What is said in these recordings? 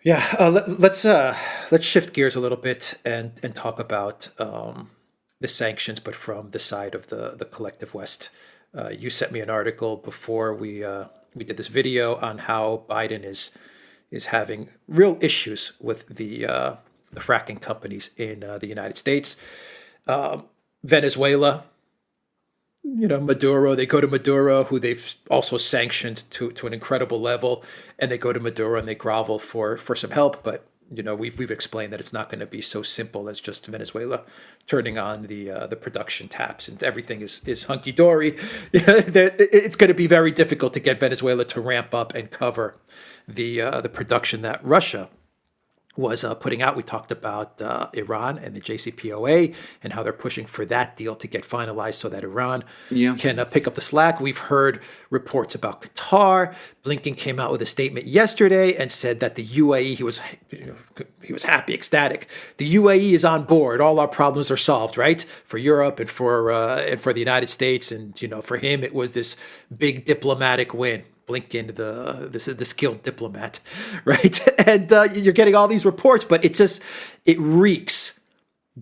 Yeah, let's shift gears a little bit and talk about the sanctions, but from the side of the collective West. You sent me an article before we did this video on how Biden is having real issues with the fracking companies in the United States. Venezuela, Maduro, they go to Maduro, who they've also sanctioned to an incredible level, and they go to Maduro and they grovel for some help. But we've explained that it's not going to be so simple as just Venezuela turning on the production taps and everything is hunky dory. It's going to be very difficult to get Venezuela to ramp up and cover the production that Russia was putting out. We talked about Iran and the JCPOA and how they're pushing for that deal to get finalized so that Iran Yeah. can pick up the slack. We've heard reports about Qatar. Blinken came out with a statement yesterday and said that the UAE, he was happy, ecstatic. The UAE is on board. All our problems are solved, right? For Europe and for the United States, and for him it was this big diplomatic win. Blinken, the skilled diplomat, right? And you're getting all these reports, but it reeks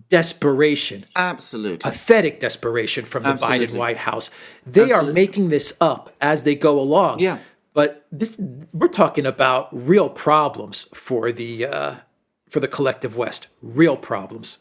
desperation, Absolutely. pathetic desperation from the Biden Absolutely. White House. They are Absolutely. making this up as they go along. Yeah. But we're talking about real problems for the collective West. Real problems.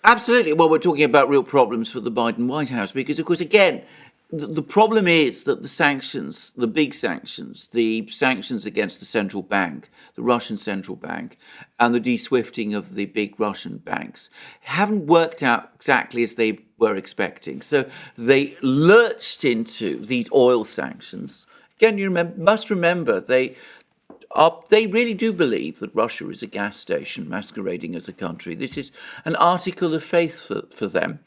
Absolutely. Well, we're talking about real problems for the Biden White House because, of course, again, the problem is that the sanctions, the big sanctions, the sanctions against the central bank, the Russian central bank, and the de-swifting of the big Russian banks haven't worked out exactly as they were expecting. So they lurched into these oil sanctions. Again, must remember they really do believe that Russia is a gas station masquerading as a country. This is an article of faith for them.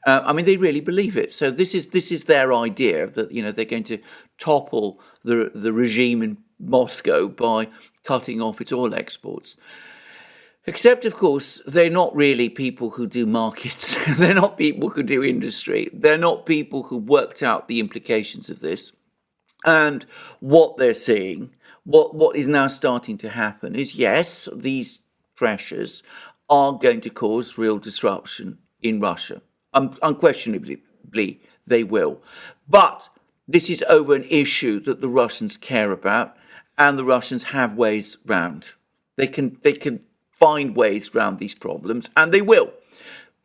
They really believe it. So this is their idea that they're going to topple the regime in Moscow by cutting off its oil exports. Except, of course, they're not really people who do markets. They're not people who do industry. They're not people who worked out the implications of this. And what they're seeing, what is now starting to happen is, yes, these pressures are going to cause real disruption in Russia. Unquestionably, they will. But this is over an issue that the Russians care about, and the Russians have ways round. They can find ways round these problems, and they will.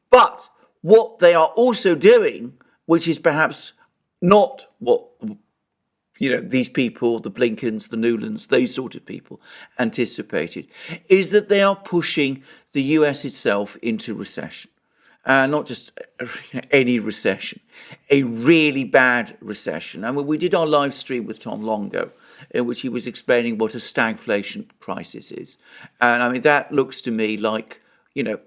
But what they are also doing, which is perhaps not what these people, the Blinkens, the Newlands, those sort of people anticipated, is that they are pushing the US itself into recession. Not just any recession, a really bad recession. We did our live stream with Tom Longo, in which he was explaining what a stagflation crisis is. And that looks to me like,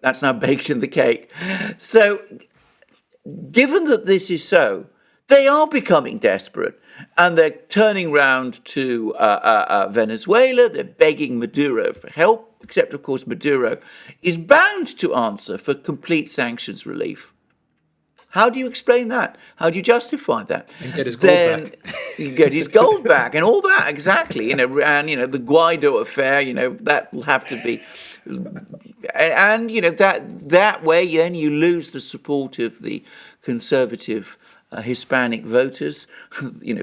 that's now baked in the cake. So given that this is so, they are becoming desperate. And they're turning round to Venezuela. They're begging Maduro for help, except, of course, Maduro is bound to answer for complete sanctions relief. How do you explain that? How do you justify that? And get his gold back. You get his gold back and all that, exactly. And, the Guaido affair, that will have to be... And, that way, then you lose the support of the conservative Hispanic voters,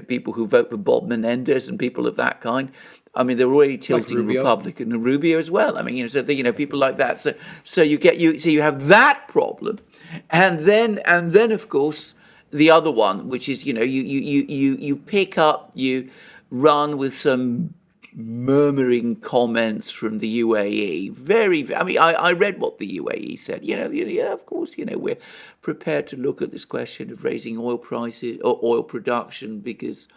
people who vote for Bob Menendez and people of that kind. They're already tilting Like Rubio. Republican, and Rubio as well. People like that. So you have that problem, and then of course the other one, which is you pick up, you run with some murmuring comments from the UAE. I read what the UAE said. Of course, we're prepared to look at this question of raising oil prices or oil production because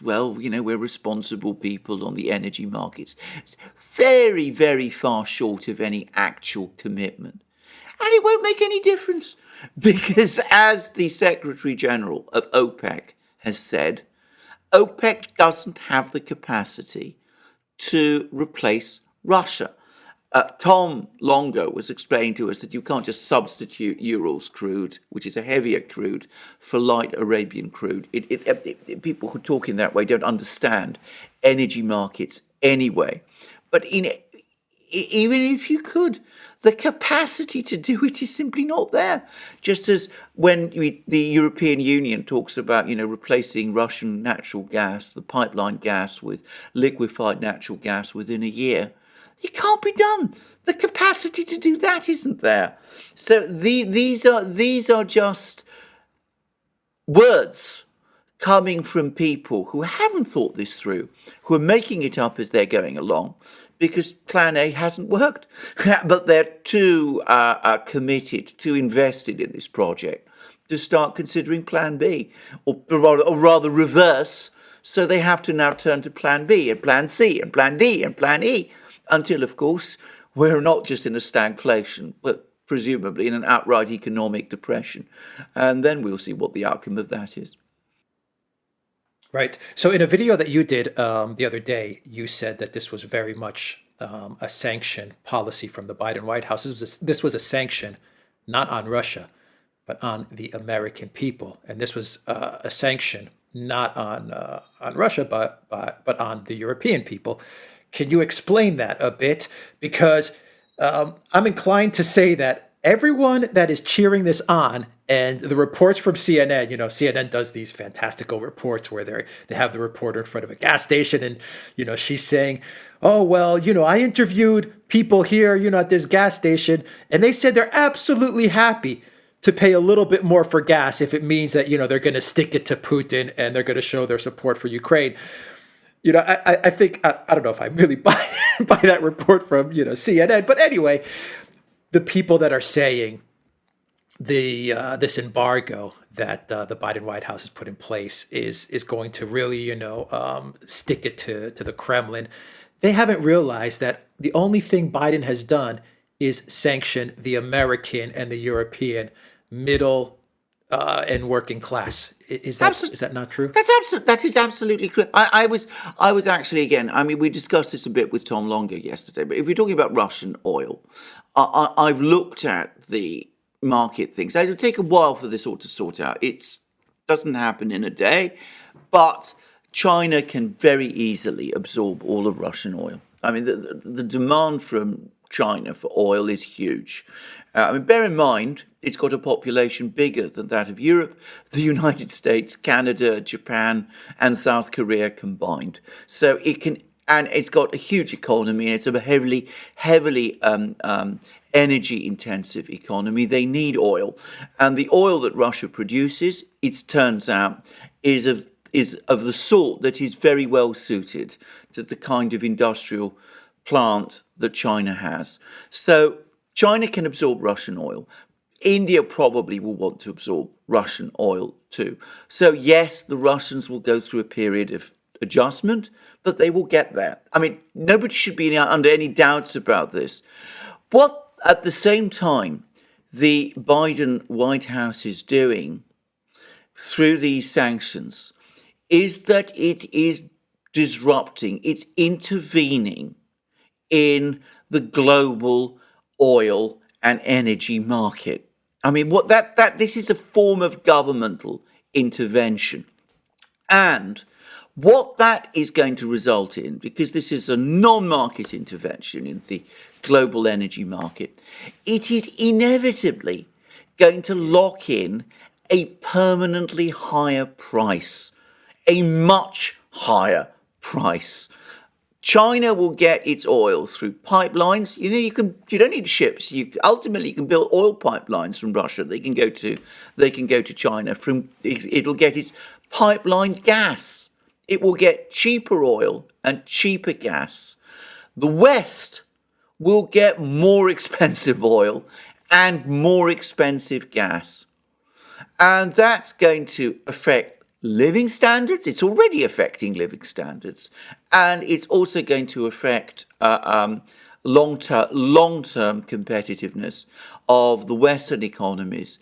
we're responsible people on the energy markets. It's very, very far short of any actual commitment. And it won't make any difference because, as the Secretary General of OPEC has said, OPEC doesn't have the capacity to replace Russia. Tom Longo was explaining to us that you can't just substitute Urals crude, which is a heavier crude, for light Arabian crude. People who talk in that way don't understand energy markets anyway. But even if you could, the capacity to do it is simply not there. Just as when the European Union talks about, replacing Russian natural gas, the pipeline gas, with liquefied natural gas within a year, it can't be done. The capacity to do that isn't there. So these are just words coming from people who haven't thought this through, who are making it up as they're going along, because Plan A hasn't worked. But they're too committed, too invested in this project to start considering Plan B, or rather reverse. So they have to now turn to Plan B and Plan C and Plan D and Plan E, until, of course, we're not just in a stagflation, but presumably in an outright economic depression. And then we'll see what the outcome of that is. Right. So in a video that you did the other day, you said that this was very much a sanction policy from the Biden White House. This was a sanction not on Russia, but on the American people. And this was a sanction not on Russia, but on the European people. Can you explain that a bit? Because I'm inclined to say that everyone that is cheering this on, and the reports from CNN, CNN does these fantastical reports where they have the reporter in front of a gas station, and she's saying, oh, well, I interviewed people here, at this gas station, and they said they're absolutely happy to pay a little bit more for gas if it means that, they're going to stick it to Putin and they're going to show their support for Ukraine. I think, I don't know if I really buy that report from, CNN. But anyway, the people that are saying this embargo that the Biden White House has put in place is going to really, stick it to the Kremlin. They haven't realized that the only thing Biden has done is sanction the American and the European middle and working class. Is that not true? That is absolutely correct. I was actually, again, we discussed this a bit with Tom Longo yesterday, but if we're talking about Russian oil, I've looked at the market things. It'll take a while for this all to sort out. It doesn't happen in a day, but China can very easily absorb all of Russian oil. The demand from China for oil is huge. Bear in mind, it's got a population bigger than that of Europe, the United States, Canada, Japan, and South Korea combined. So it's got a huge economy, and it's a heavily energy-intensive economy. They need oil, and the oil that Russia produces, it turns out, is of the sort that is very well suited to the kind of industrial plant that China has. So China can absorb Russian oil. India probably will want to absorb Russian oil too. So yes, the Russians will go through a period of adjustment, but they will get there. Nobody should be under any doubts about this. What, at the same time, the Biden White House is doing through these sanctions is that it is disrupting, it's intervening in the global oil and energy market. This is a form of governmental intervention. And what that is going to result in, because this is a non-market intervention in the global energy market, it is inevitably going to lock in a permanently higher price, a much higher price. China will get its oil through pipelines. You don't need ships. Ultimately you can build oil pipelines from Russia. They can go to China. It'll get its pipeline gas. It will get cheaper oil and cheaper gas. The West will get more expensive oil and more expensive gas. And that's going to affect living standards. It's already affecting living standards. And it's also going to affect long-term competitiveness of the Western economies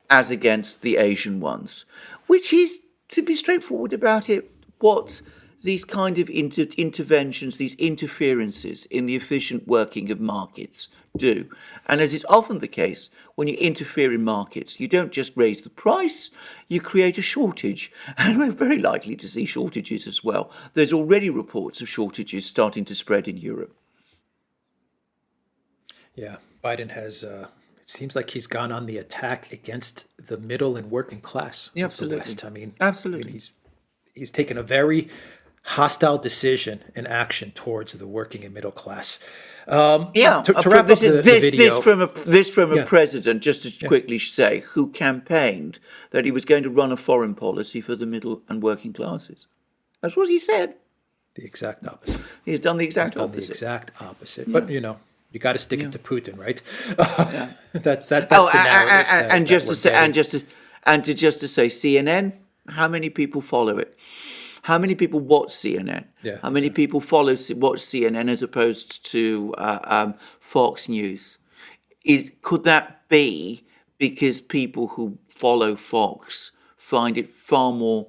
as against the Asian ones, which is, to be straightforward about it, what these kind of interventions, these interferences in the efficient working of markets do. And as is often the case, when you interfere in markets, you don't just raise the price, you create a shortage. And we're very likely to see shortages as well. There's already reports of shortages starting to spread in Europe. Yeah, Biden has. It seems like he's gone on the attack against the middle and working class Yeah, of the absolutely. West. I mean, Absolutely. he's taken a very hostile decision and action towards the working and middle class. Yeah, To wrap up the video, this from a yeah, president, just to quickly say, who campaigned that he was going to run a foreign policy for the middle and working classes. That's what he said. the exact opposite. He's done the He's exact done the opposite. exact opposite. But you got to stick it to Putin, right? Yeah. That's the narrative and that just we're to say, getting. just to say, CNN. How many people follow it? How many people watch CNN? Yeah, How many people watch CNN as opposed to Fox News? Could that be because people who follow Fox find it far more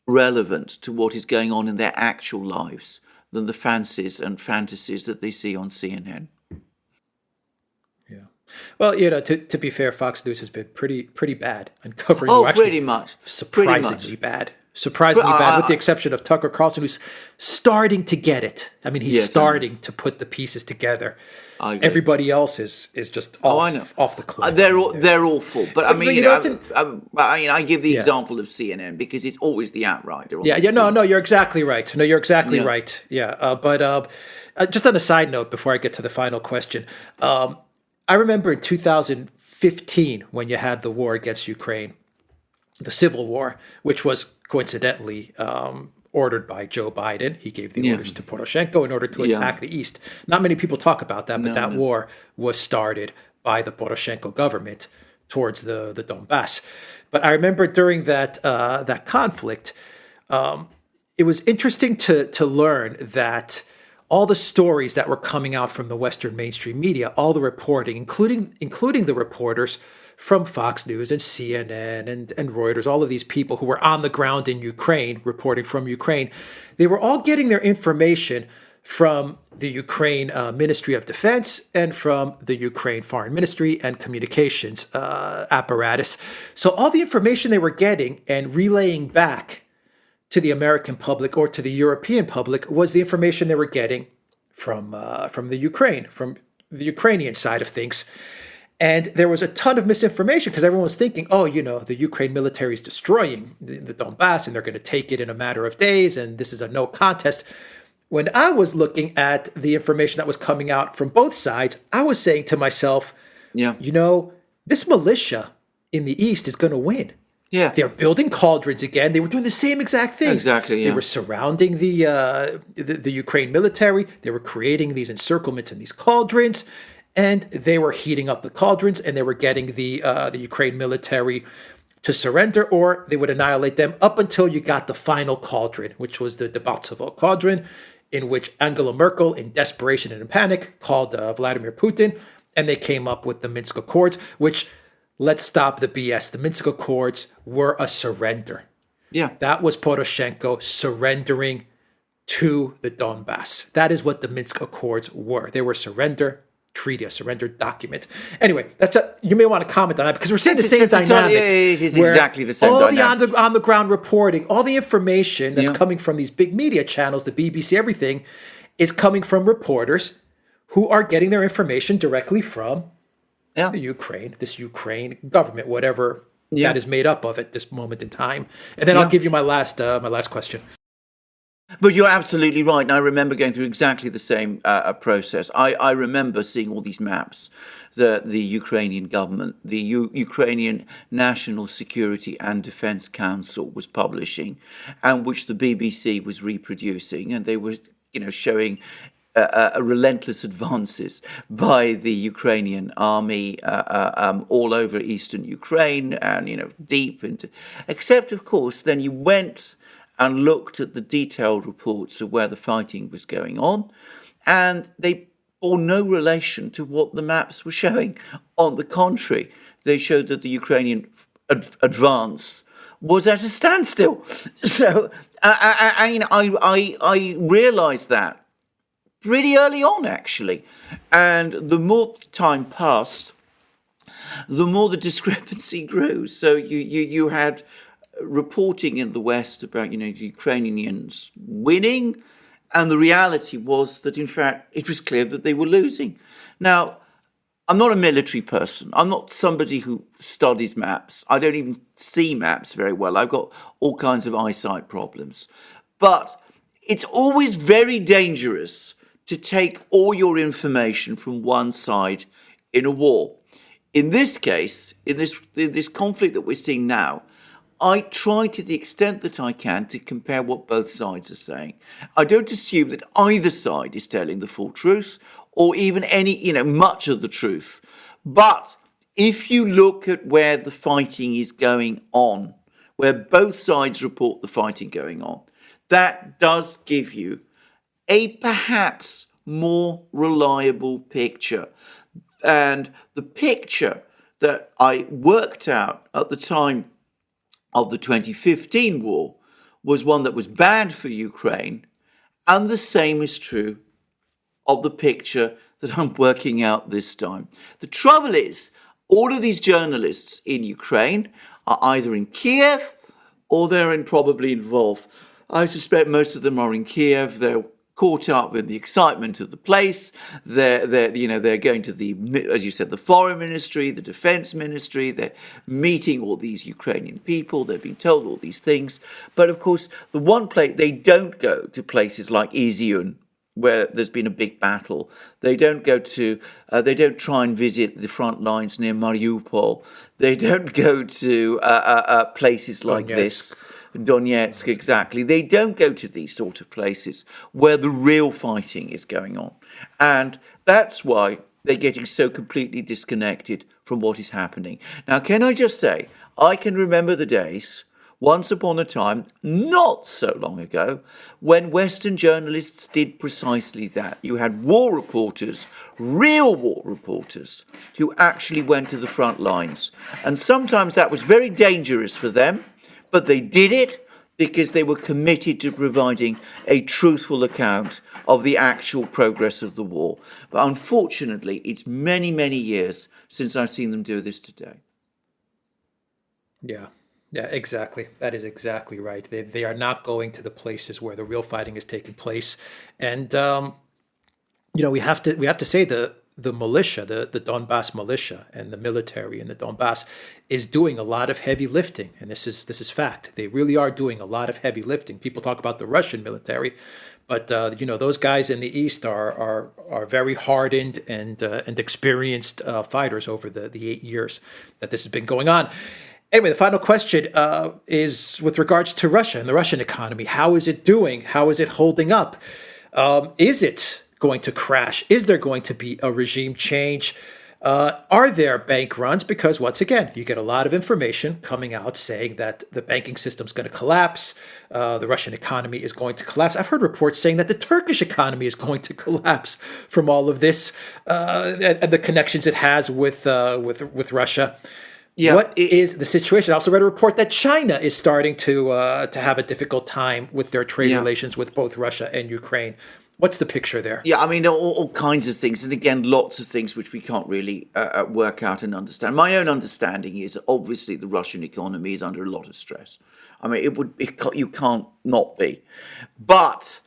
relevant to what is going on in their actual lives than the fancies and fantasies that they see on CNN? Yeah. Well, to be fair, Fox News has been pretty bad on covering. Oh, actually pretty much. surprisingly bad. Surprisingly bad, with the exception of Tucker Carlson, who's starting to get it. I mean, he's Yes, starting to put the pieces together. I agree. Everybody else is just off the cliff. They're awful, but I mean, I give the Yeah. example of CNN because it's always the outrider. on Yeah, these no, things. you're exactly right. No, you're exactly Yeah. right. Yeah, but just on a side note, before I get to the final question, I remember in 2015 when you had the war against Ukraine, the civil war, which was coincidentally ordered by Joe Biden. He gave the orders to Poroshenko in order to attack the East. Not many people talk about that, but that war was started by the Poroshenko government towards the Donbass. But I remember during that conflict, it was interesting to learn that all the stories that were coming out from the Western mainstream media, all the reporting, including the reporters from Fox News and CNN and Reuters, all of these people who were on the ground in Ukraine, reporting from Ukraine, they were all getting their information from the Ukraine Ministry of Defense and from the Ukraine Foreign Ministry and Communications apparatus. So all the information they were getting and relaying back to the American public or to the European public was the information they were getting from the Ukrainian side of things. And there was a ton of misinformation because everyone was thinking, the Ukraine military is destroying the Donbass and they're going to take it in a matter of days and this is a no contest. When I was looking at the information that was coming out from both sides, I was saying to myself, this militia in the East is going to win. Yeah. They're building cauldrons again. They were doing the same exact thing. Exactly, yeah. They were surrounding the Ukraine military. They were creating these encirclements and these cauldrons. And they were heating up the cauldrons, and they were getting the Ukraine military to surrender, or they would annihilate them up until you got the final cauldron, which was the Debaltsevo cauldron, in which Angela Merkel, in desperation and in panic, called Vladimir Putin, and they came up with the Minsk Accords, which, let's stop the BS. The Minsk Accords were a surrender. Yeah. That was Poroshenko surrendering to the Donbass. That is what the Minsk Accords were. They were surrender treaty, a surrender document. Anyway, you may want to comment on that because we're seeing the same dynamic. It is exactly the same dynamic. All the on the ground reporting, all the information that's coming from these big media channels, the BBC, everything, is coming from reporters who are getting their information directly from the Ukraine government, whatever that is made up of at this moment in time. And then I'll give you my last question. But you're absolutely right. And I remember going through exactly the same process. I remember seeing all these maps that the Ukrainian government, the Ukrainian National Security and Defense Council was publishing, and which the BBC was reproducing. And they were, showing relentless advances by the Ukrainian army all over eastern Ukraine and, deep into... Except, of course, then you went and looked at the detailed reports of where the fighting was going on, and they bore no relation to what the maps were showing. On the contrary, they showed that the Ukrainian advance was at a standstill. So I realised that pretty early on, actually. And the more time passed, the more the discrepancy grew. So you had reporting in the West about, the Ukrainians winning, and the reality was that, in fact, it was clear that they were losing. Now, I'm not a military person. I'm not somebody who studies maps. I don't even see maps very well. I've got all kinds of eyesight problems. But it's always very dangerous to take all your information from one side in a war. In this case, in this conflict that we're seeing now, I try to the extent that I can to compare what both sides are saying. I don't assume that either side is telling the full truth or even any, much of the truth. But if you look at where the fighting is going on, where both sides report the fighting going on, that does give you a perhaps more reliable picture. And the picture that I worked out at the time of the 2015 war was one that was bad for Ukraine, and the same is true of the picture that I'm working out this time. The trouble is, all of these journalists in Ukraine are either in Kiev or they're probably involved. I suspect most of them are in Kiev. They're caught up in the excitement of the place. They're going to the, as you said, the foreign ministry, the defense ministry. They're meeting all these Ukrainian people. They're being told all these things. But of course, the one place they don't go to places like ETHEREUM, where there's been a big battle. They don't go to, they don't try and visit the front lines near Mariupol. They don't go to places like this. Donetsk, exactly. They don't go to these sort of places where the real fighting is going on. And that's why they're getting so completely disconnected from what is happening. Now, can I just say, I can remember the days once upon a time, not so long ago, when Western journalists did precisely that. You had war reporters, real war reporters, who actually went to the front lines. And sometimes that was very dangerous for them, but they did it because they were committed to providing a truthful account of the actual progress of the war. But unfortunately, it's many, many years since I've seen them do this today. Yeah. Yeah, exactly. That is exactly right. They are not going to the places where the real fighting is taking place, and we have to say the militia, the Donbass militia, and the military in the Donbass is doing a lot of heavy lifting, and this is fact. They really are doing a lot of heavy lifting. People talk about the Russian military, but those guys in the east are very hardened and experienced fighters over the 8 years that this has been going on. Anyway, the final question is with regards to Russia and the Russian economy. How is it doing? How is it holding up? Is it going to crash? Is there going to be a regime change? Are there bank runs? Because once again, you get a lot of information coming out saying that the banking system is going to collapse. The Russian economy is going to collapse. I've heard reports saying that the Turkish economy is going to collapse from all of this and the connections it has with Russia. Yeah. What is the situation? I also read a report that China is starting to have a difficult time with their trade relations with both Russia and Ukraine. What's the picture there? Yeah, I mean, all kinds of things. And again, lots of things which we can't really work out and understand. My own understanding is that obviously the Russian economy is under a lot of stress. I mean, you can't not be. But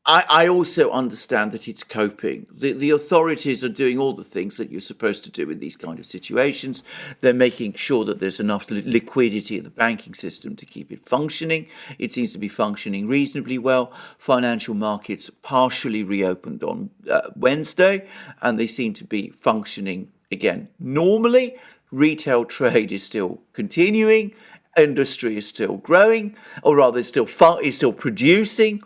I also understand that it's coping. The authorities are doing all the things that you're supposed to do in these kind of situations. They're making sure that there's enough liquidity in the banking system to keep it functioning. It seems to be functioning reasonably well. Financial markets partially reopened on Wednesday, and they seem to be functioning again normally. Retail trade is still continuing. Industry is still growing, or rather, is still producing.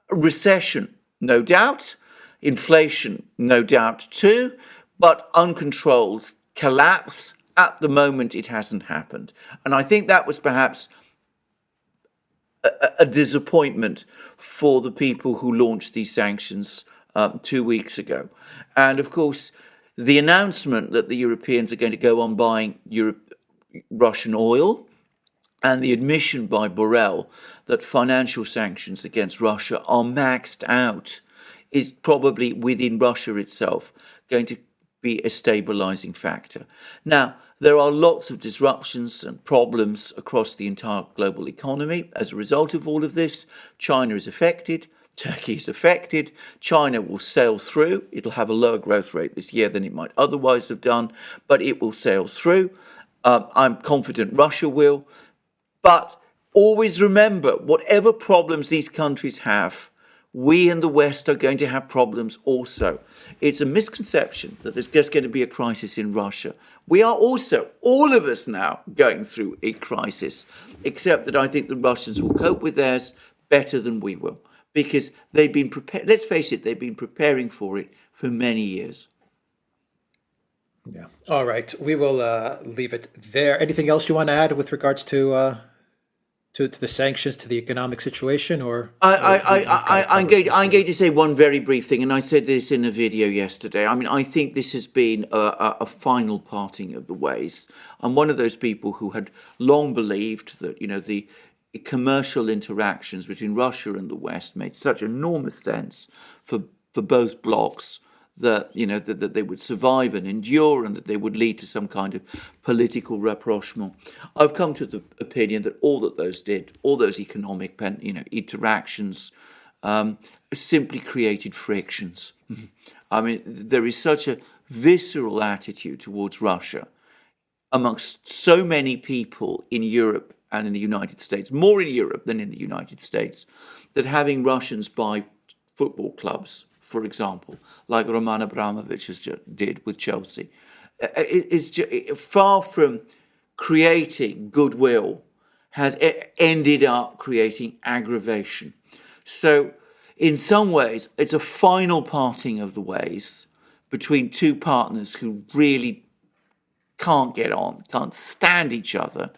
Recession, no doubt. Inflation, no doubt too. But uncontrolled collapse, at the moment, it hasn't happened. And I think that was perhaps a disappointment for the people who launched these sanctions 2 weeks ago. And of course, the announcement that the Europeans are going to go on buying Russian oil and the admission by Borrell that financial sanctions against Russia are maxed out is probably within Russia itself going to be a stabilizing factor. Now, there are lots of disruptions and problems across the entire global economy as a result of all of this. China is affected. Turkey is affected. China will sail through. It'll have a lower growth rate this year than it might otherwise have done, but it will sail through. I'm confident Russia will. But always remember, whatever problems these countries have, we in the West are going to have problems also. It's a misconception that there's just going to be a crisis in Russia. We are also, all of us now, going through a crisis, except that I think the Russians will cope with theirs better than we will, because they've been prepared. Let's face it, they've been preparing for it for many years. Yeah. All right. We will leave it there. Anything else you want to add with regards to the sanctions, to the economic situation, or I'm going to say one very brief thing, and I said this in a video yesterday. I mean, I think this has been a final parting of the ways. I'm one of those people who had long believed that, the commercial interactions between Russia and the West made such enormous sense for both blocs that that they would survive and endure, and that they would lead to some kind of political rapprochement. I've come to the opinion that all those economic interactions, simply created frictions. I mean, there is such a visceral attitude towards Russia amongst so many people in Europe and in the United States, more in Europe than in the United States, that having Russians buy football clubs, for example, like Roman Abramovich did with Chelsea, is far from creating goodwill, has ended up creating aggravation. So in some ways, it's a final parting of the ways between two partners who really can't get on, can't stand each other.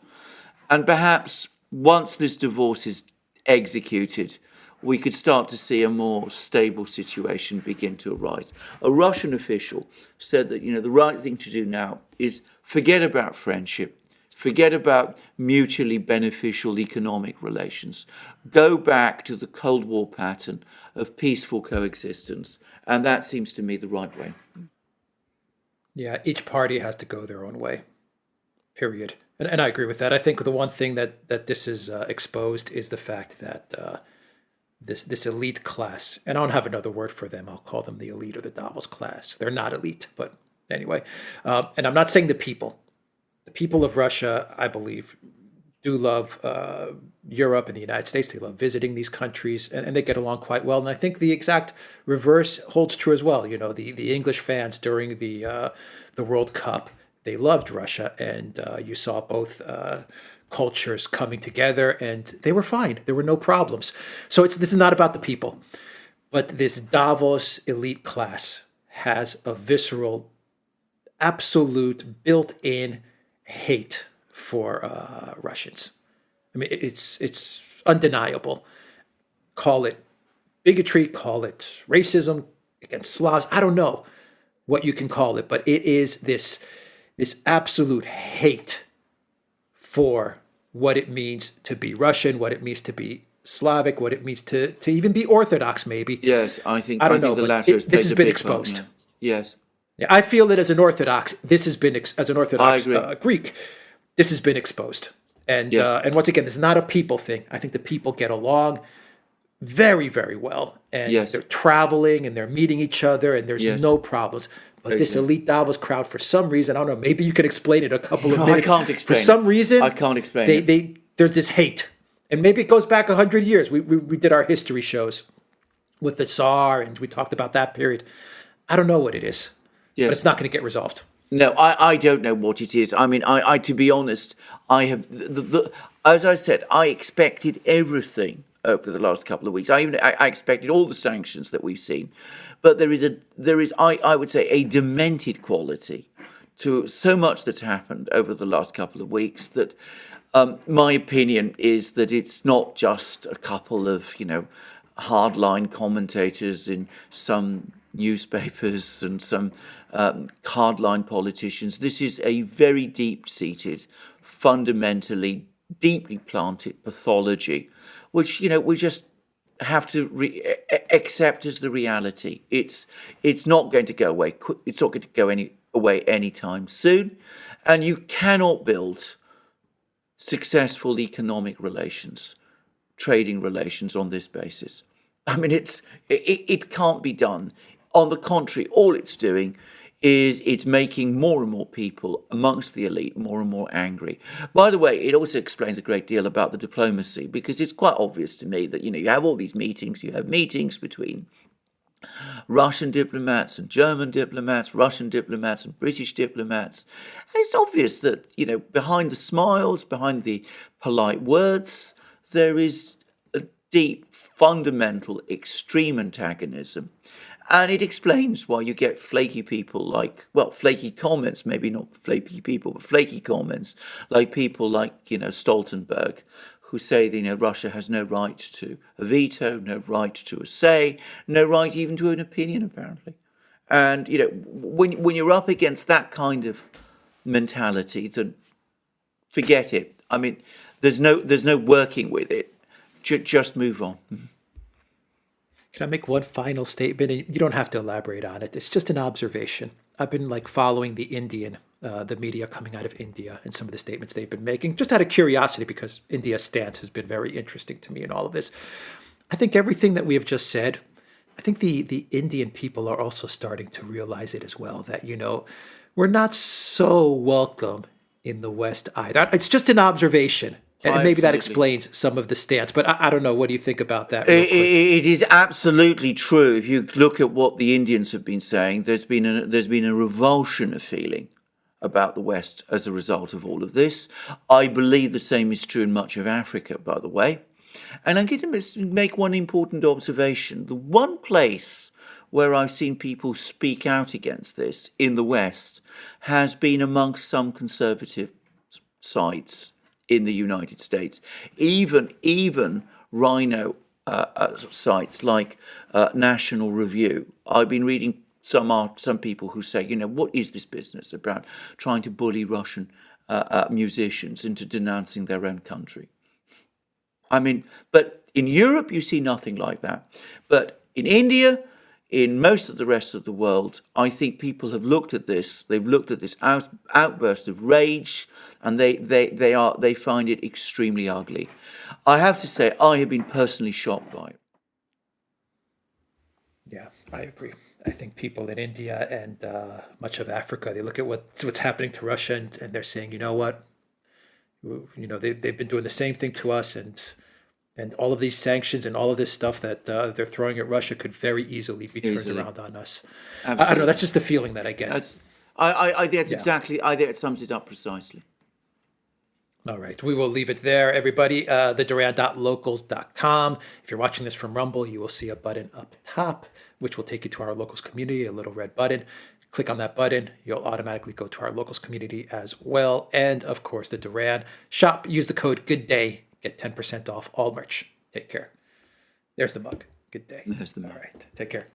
And perhaps once this divorce is executed, we could start to see a more stable situation begin to arise. A Russian official said that, the right thing to do now is forget about friendship, forget about mutually beneficial economic relations, go back to the Cold War pattern of peaceful coexistence. And that seems to me the right way. Yeah, each party has to go their own way, period. And I agree with that. I think the one thing that this is exposed is the fact that this elite class, and I don't have another word for them. I'll call them the elite or the Davos class. They're not elite, but anyway. And I'm not saying the people. The people of Russia, I believe, do love Europe and the United States. They love visiting these countries, and they get along quite well. And I think the exact reverse holds true as well. The English fans during the World Cup, they loved Russia, and you saw both cultures coming together, and they were fine. There were no problems. So this is not about the people, but this Davos elite class has a visceral, absolute, built-in hate for Russians. I mean, it's undeniable. Call it bigotry, call it racism against Slavs. I don't know what you can call it, but it is this absolute hate for what it means to be Russian, what it means to be Slavic, what it means to even be Orthodox, maybe. Yes, I think the latter. This has been exposed. Part, yeah. Yes. Yeah, I feel that as an Orthodox, this has been as an Orthodox Greek, this has been exposed. And yes. And once again, this is not a people thing. I think the people get along very, very well, and yes. they're traveling and they're meeting each other, and there's yes. no problems. But this elite Davos crowd, for some reason, I don't know, maybe you can explain it a couple of minutes. I can't explain For some reason, I can't explain it. There's this hate. And maybe it goes back 100 years. We did our history shows with the Tsar, and we talked about that period. I don't know what it is, but it's not going to get resolved. No, I don't know what it is. I mean, I to be honest, I have, as I said, I expected everything over the last couple of weeks. I expected all the sanctions that we've seen. But there is I would say a demented quality to so much that's happened over the last couple of weeks that my opinion is that it's not just a couple of hardline commentators in some newspapers and some hardline politicians. This is a very deep-seated, fundamentally deeply planted pathology, which we just have to accept as the reality. It's not going to go away. It's not going to go away anytime soon, and you cannot build successful economic relations, trading relations on this basis. I mean, it can't be done. On the contrary, all it's doing is it's making more and more people amongst the elite more and more angry. By the way, it also explains a great deal about the diplomacy, because it's quite obvious to me that you have all these meetings. You have meetings between Russian diplomats and German diplomats, Russian diplomats and British diplomats. And it's obvious that, behind the smiles, behind the polite words, there is a deep, fundamental, extreme antagonism. And it explains why you get flaky people flaky comments, maybe not flaky people, but flaky comments, like people like, Stoltenberg, who say that, Russia has no right to a veto, no right to a say, no right even to an opinion, apparently. And, when you're up against that kind of mentality, then forget it. I mean, there's no working with it. Just move on. Can I make one final statement? And you don't have to elaborate on it. It's just an observation. I've been following the media coming out of India and some of the statements they've been making, just out of curiosity, because India's stance has been very interesting to me in all of this. I think everything that we have just said, I think the Indian people are also starting to realize it as well, that, we're not so welcome in the West either. It's just an observation. And maybe that explains some of the stance, but I don't know. What do you think about that? It is absolutely true. If you look at what the Indians have been saying, there's been a revulsion of feeling about the West as a result of all of this. I believe the same is true in much of Africa, by the way. And I'm going to make one important observation. The one place where I've seen people speak out against this in the West has been amongst some conservative sides in the United States, even rhino sites like National Review. I've been reading some people who say, what is this business about trying to bully Russian musicians into denouncing their own country? I mean, but in Europe you see nothing like that. But in India, in most of the rest of the world, I think people have looked at this. They've looked at this outburst of rage, and they find it extremely ugly. I have to say, I have been personally shocked by it. Yeah, I agree. I think people in India and much of Africa, they look at what's happening to Russia, and they're saying, you know what, they've been doing the same thing to us, and all of these sanctions and all of this stuff that they're throwing at Russia could very easily be turned around on us. I don't know. That's just the feeling that I get. I think that's exactly. I think it sums it up precisely. All right. We will leave it there, everybody. theduran.locals.com. If you're watching this from Rumble, you will see a button up top, which will take you to our locals community, a little red button. Click on that button. You'll automatically go to our locals community as well. And, of course, the Duran shop. Use the code GOODDAY. Get 10% off all merch. Take care. There's the mug. Good day. There's the mug. All right. Take care.